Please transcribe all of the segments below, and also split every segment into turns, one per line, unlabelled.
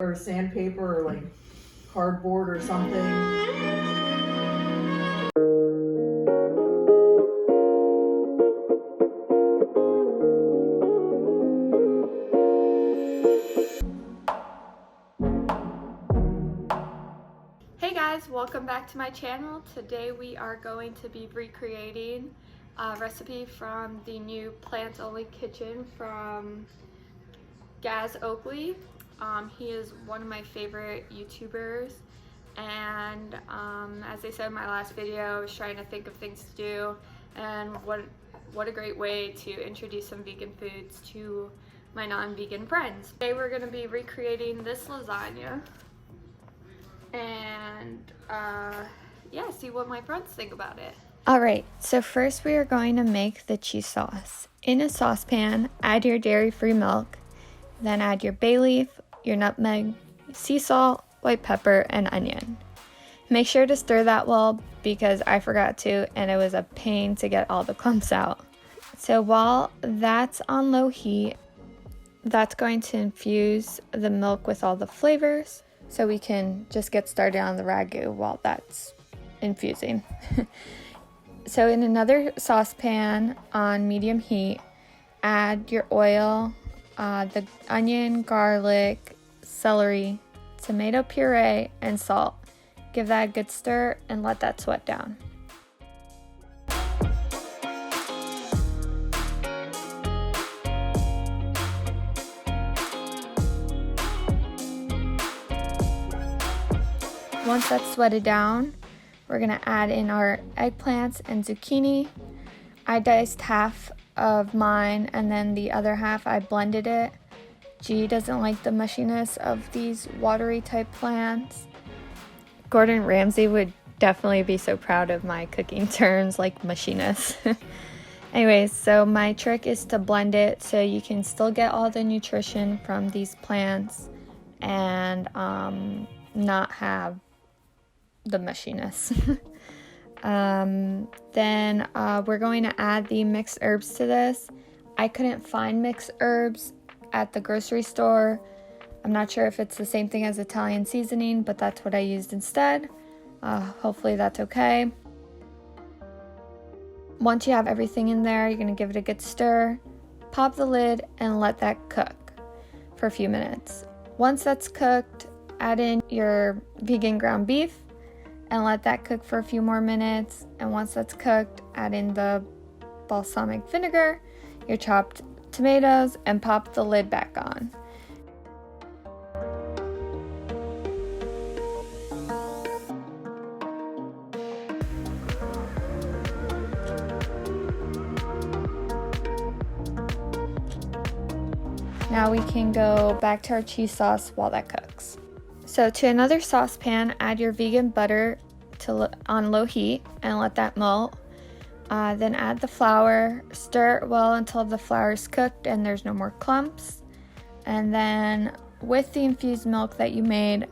or sandpaper or like cardboard or something.
Hey guys, welcome back to my channel. Today we are going to be recreating a recipe from the new Plant Only Kitchen from Gaz Oakley. He is one of my favorite YouTubers, and as I said in my last video, I was trying to think of things to do, and what a great way to introduce some vegan foods to my non-vegan friends. Today we're going to be recreating this lasagna and yeah, see what my friends think about it. Alright, so first we are going to make the cheese sauce. In a saucepan, add your dairy-free milk, then add your bay leaf, your nutmeg, sea salt, white pepper, and onion. Make sure to stir that well because I forgot to and it was a pain to get all the clumps out. So while that's on low heat, that's going to infuse the milk with all the flavors. So we can just get started on the ragu while that's infusing. So in another saucepan on medium heat, add your oil, the onion, garlic, celery, tomato puree, and salt. Give that a good stir and let that sweat down. Once that's sweated down, we're gonna add in our eggplants and zucchini. I diced half of mine and then the other half I blended it. G doesn't like the mushiness of these watery type plants. Gordon Ramsay would definitely be so proud of my cooking terms like mushiness. Anyways, so my trick is to blend it so you can still get all the nutrition from these plants and not have the mushiness. Then we're going to add the mixed herbs to this. I couldn't find mixed herbs at the grocery store. I'm not sure if it's the same thing as Italian seasoning, but that's what I used instead. Hopefully that's okay. Once you have everything in there, you're going to give it a good stir, pop the lid, and let that cook for a few minutes. Once that's cooked, add in your vegan ground beef and let that cook for a few more minutes. And once that's cooked, add in the balsamic vinegar, your chopped tomatoes, and pop the lid back on. Now we can go back to our cheese sauce while that cooks. So to another saucepan, add your vegan butter on low heat and let that melt. Then add the flour, stir it well until the flour is cooked and there's no more clumps. And then with the infused milk that you made,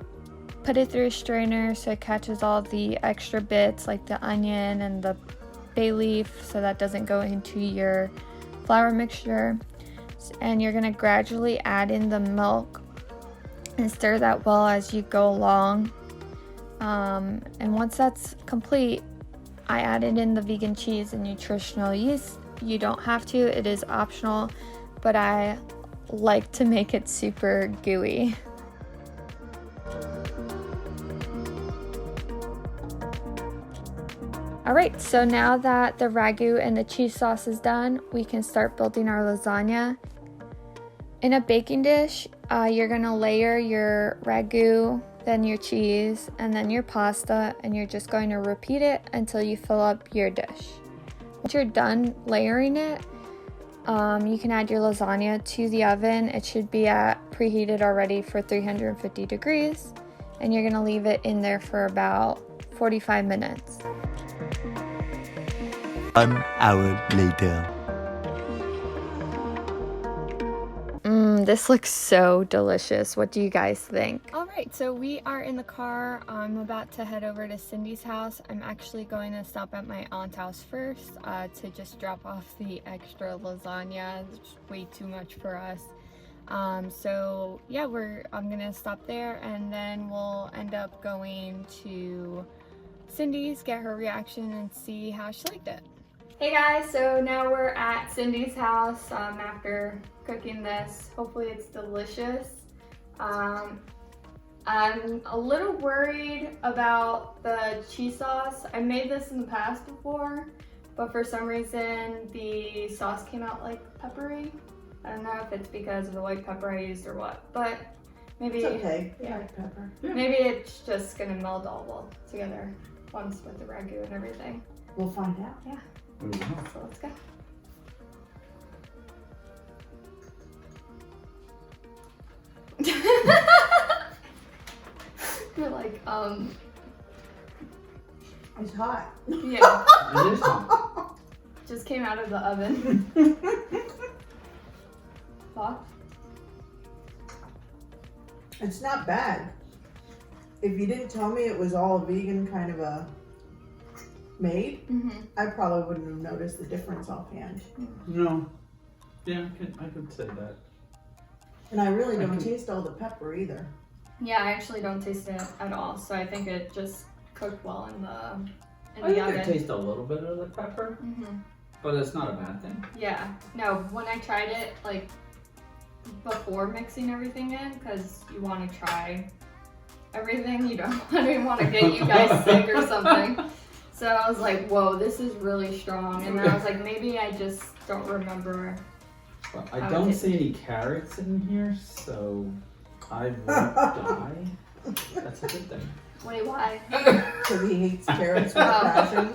put it through a strainer so it catches all the extra bits like the onion and the bay leaf so that doesn't go into your flour mixture. And you're going to gradually add in the milk and stir that well as you go along. And once that's complete, I added in the vegan cheese and nutritional yeast. You don't have to, it is optional, but I like to make it super gooey. Alright, so now that the ragu and the cheese sauce is done, we can start building our lasagna. In a baking dish, you're going to layer your ragu, then your cheese, and then your pasta, and you're just going to repeat it until you fill up your dish. Once you're done layering it, you can add your lasagna to the oven. It should be preheated already for 350 degrees, and you're going to leave it in there for about 45 minutes.
1 hour later.
This looks so delicious. What do you guys think? Alright, so we are in the car. I'm about to head over to Cindy's house. I'm actually going to stop at my aunt's house first to just drop off the extra lasagna. It's way too much for us. So yeah, I'm gonna stop there, and then we'll end up going to Cindy's, get her reaction, and see how she liked it. Hey guys, so now we're at Cindy's house after cooking this. Hopefully it's delicious. I'm a little worried about the cheese sauce. I made this in the past before, but for some reason the sauce came out like peppery. I don't know if it's because of the white pepper I used or what, but maybe
It's okay. Yeah, pepper.
maybe it's just gonna meld all well together once with the ragu and everything.
We'll find out.
Yeah. So let's go. You're like,
It's hot.
yeah,
It is hot.
just came out of the oven. Thoughts?
It's not bad. If you didn't tell me it was all vegan kind of a made, I probably wouldn't have noticed the difference offhand.
No. Yeah, I could say that.
And I really don't taste all the pepper either.
Yeah, I actually don't taste it at all, so I think it just cooked well in the
I think
oven.
I taste a little bit of the pepper, but it's not a bad thing.
Yeah, no, when I tried it, like, before mixing everything in, because you want to try everything, you don't want to get you guys sick or something. So I was like, whoa, this is really strong. And then I was like, maybe I just don't remember.
Well, I don't see any carrots in here, so I won't die. That's a good thing.
Wait, why?
Because he hates carrots with a passion.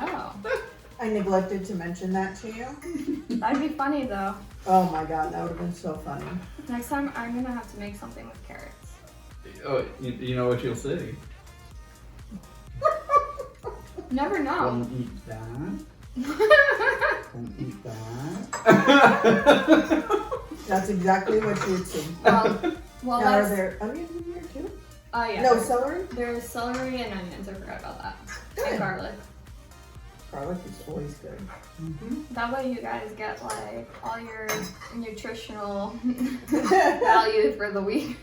Oh,
I neglected to mention that to you.
that'd be funny though.
Oh my god, that would have been so funny.
Next time I'm gonna have to make something with carrots.
Oh, you know what you'll see.
Never know.
Don't eat that. Don't eat that.
That's exactly what you would see.
Well,
Now, are
that's,
there onions in here too?
yeah.
No celery?
There's celery and onions, I forgot about that.
Good.
And garlic.
Garlic is always good.
That way you guys get like all your nutritional value for the week.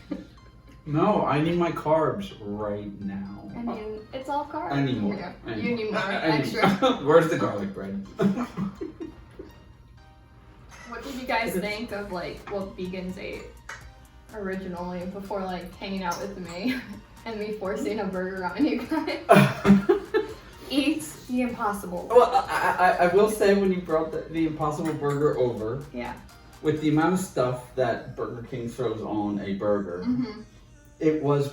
No, I need my carbs right now.
I mean, it's all carbs.
I need more.
Yeah.
I need
You need more
I need-
extra.
Where's the garlic bread?
What did you guys think of like what vegans ate originally before like hanging out with me and me forcing a burger on you guys? Eat the impossible.
Well, I will say when you brought the Impossible Burger over,
Yeah.
with the amount of stuff that Burger King throws on a burger, it was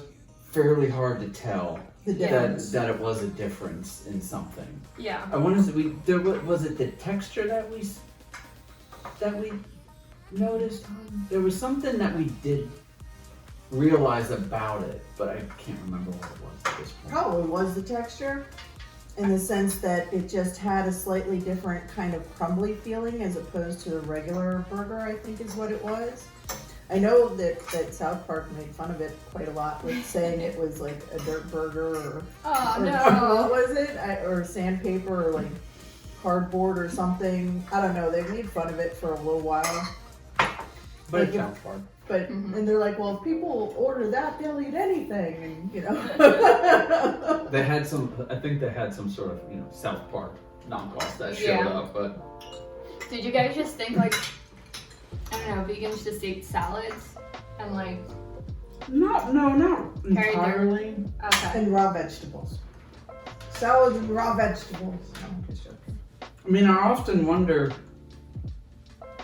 fairly hard to tell
The difference.
that it was a difference in something.
Yeah.
I wonder was it the texture that we noticed on? There was something that we did realize about it, but I can't remember what it was at this point.
Probably was the texture, in the sense that it just had a slightly different kind of crumbly feeling as opposed to the regular burger, I think is what it was. I know that South Park made fun of it quite a lot with saying it was like a dirt burger or
Oh
what
no.
was it? Or sandpaper or like cardboard or something. I don't know. They made fun of it for a little while.
But
Like
it's South Park.
But and they're like, well, if people order that, they'll eat anything, and you know.
They had I think they had some sort of, South Park knockoff that showed
Yeah.
up, but
Did you guys just think like, I don't know, vegans just eat salads and like,
not
Carry
entirely.
okay.
And raw vegetables. Salads and raw vegetables. No, I'm just joking.
I mean, I often wonder,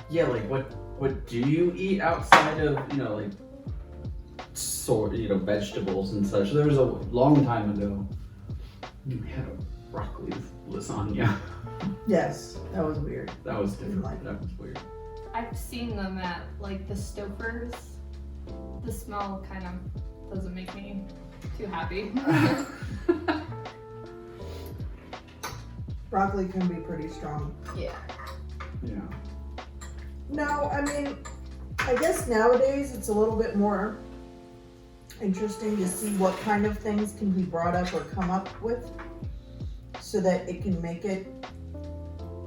like what do you eat outside of, like vegetables and such? There was a long time ago, we had a broccoli lasagna.
Yes, that was weird.
That was different.
Like-
That was weird.
I've seen them at like the Stouffer's. The smell kind of doesn't make me too happy.
Broccoli can be pretty strong.
Yeah.
Yeah.
No, I mean, I guess nowadays it's a little bit more interesting to see what kind of things can be brought up or come up with so that it can make it,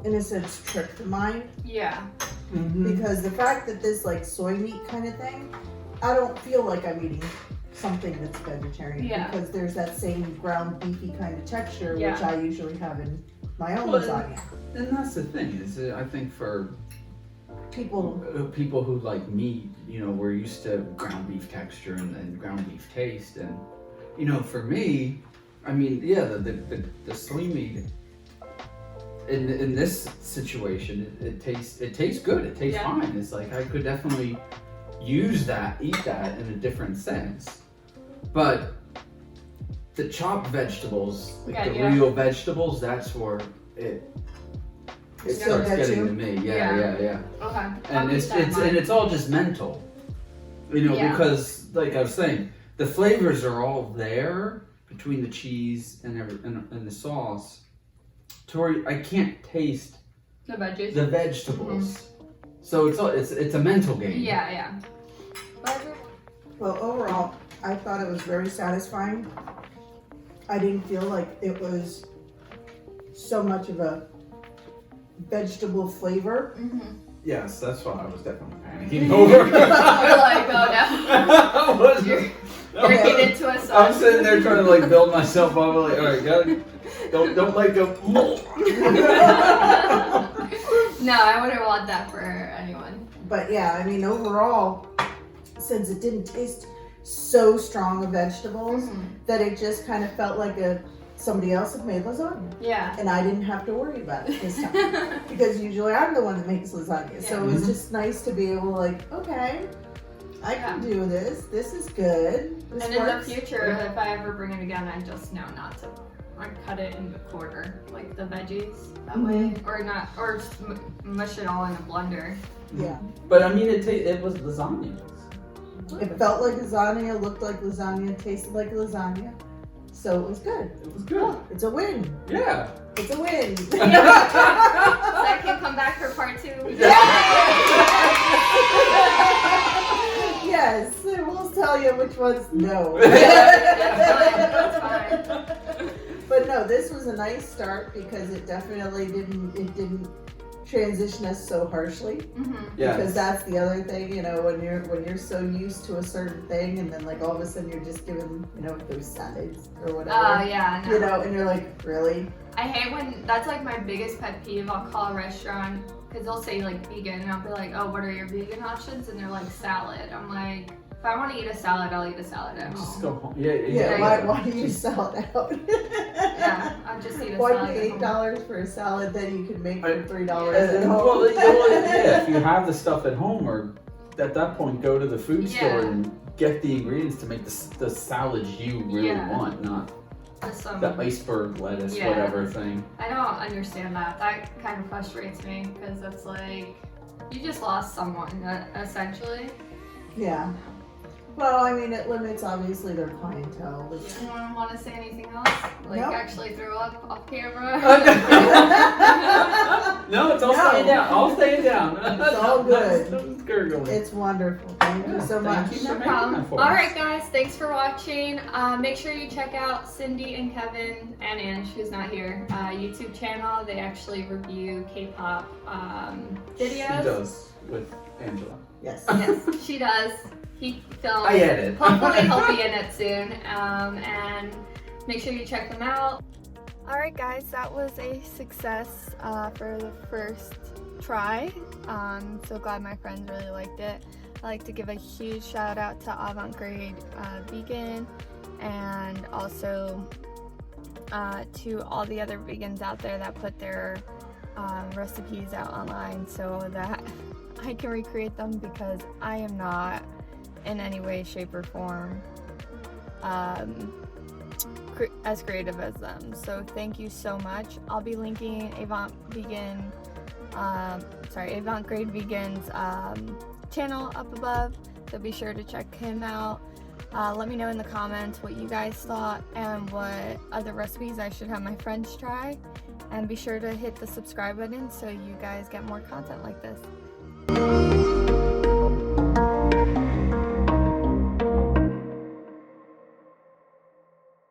in a sense, trick the mind.
Yeah.
because the fact that this like soy meat kind of thing, I don't feel like I'm eating something that's vegetarian because there's that same ground beefy kind of texture which I usually have in my own lasagna.
And that's the thing is, I think for
people
who like meat, you know, we're used to ground beef texture and ground beef taste, and you know, for me, I mean, yeah, the soy meat in this situation, it tastes good. It tastes fine. It's like I could definitely eat that in a different sense. But the chopped vegetables, like the real vegetables, that's where it starts getting to me. Yeah.
Okay.
And it's all just mental, you know, because like I was saying, the flavors are all there between the cheese and the sauce, to where I can't taste
the
vegetables. So it's a mental game.
Yeah.
Well, overall, I thought it was very satisfying. I didn't feel like it was so much of a vegetable flavor.
Yes, that's why I was definitely panicking over.
You're like, oh no. You're getting into a sauce.
I'm sitting there trying to like build myself up. I'm like, all right, don't like go.
No, I wouldn't want that for anyone.
But yeah, I mean, overall, since it didn't taste so strong of vegetables, that it just kind of felt like somebody else had made lasagna.
Yeah.
And I didn't have to worry about it this time. Because usually I'm the one that makes lasagna. So it was just nice to be able to like, okay, I can do this. This is good. This works.
In the future, if I ever bring it again, I just know not to. I cut it into quarter, like the veggies that way, or just mush it all in a blender.
Yeah.
But I mean, it was lasagna.
It felt like lasagna, looked like lasagna, tasted like lasagna. So it was good.
It was good.
It's a win.
Yeah.
It's a win.
So I can come back for part 2.
Yes, we'll tell you which ones no.
That's fine.
But no, this was a nice start because it definitely didn't transition us so harshly. Because that's the other thing, you know, when you're so used to a certain thing and then like all of a sudden you're just given, you know, those salads or whatever.
Oh yeah, no.
You know, and you're like, really?
I hate when that's like my biggest pet peeve. I'll call a restaurant because they'll say like vegan and I'll be like, oh, what are your vegan options? And they're like salad. I'm like, if I want to eat a salad, I'll eat a salad at home.
Just go home.
Yeah. Why do you salad out?
Yeah, I'll just eat a
Why
salad.
pay $8 for a salad that you could make for $3
And,
at home?
well, yeah, if you have the stuff at home, or at that point, go to the food store and get the ingredients to make the salad you really want, not the iceberg lettuce, whatever thing.
I don't understand that. That kind of frustrates me because it's like you just lost someone essentially.
Yeah. Well, I mean, it limits obviously their clientele.
You want to say anything else? Like actually throw up off camera?
No, it's all staying down. I'll stay down.
It's all good.
It's gurgling.
It's wonderful. Thank you so much.
Thank you
No problem. All right, guys. Thanks for watching. Make sure you check out Cindy and Kevin and Ange, who's not here, YouTube channel. They actually review K-pop videos.
She does with Angela.
Yes.
Yes, she does. He films.
I edit.
Hopefully he'll be in it soon. And make sure you check them out. Alright guys, that was a success for the first try. So glad my friends really liked it. I'd like to give a huge shout out to Avant Garde Vegan, and also to all the other vegans out there that put their recipes out online so that I can recreate them, because I am not in any way, shape, or form as creative as them. So thank you so much. I'll be linking Avant Garde Vegan's channel up above, so be sure to check him out. Let me know in the comments what you guys thought and what other recipes I should have my friends try, and be sure to hit the subscribe button so you guys get more content like this.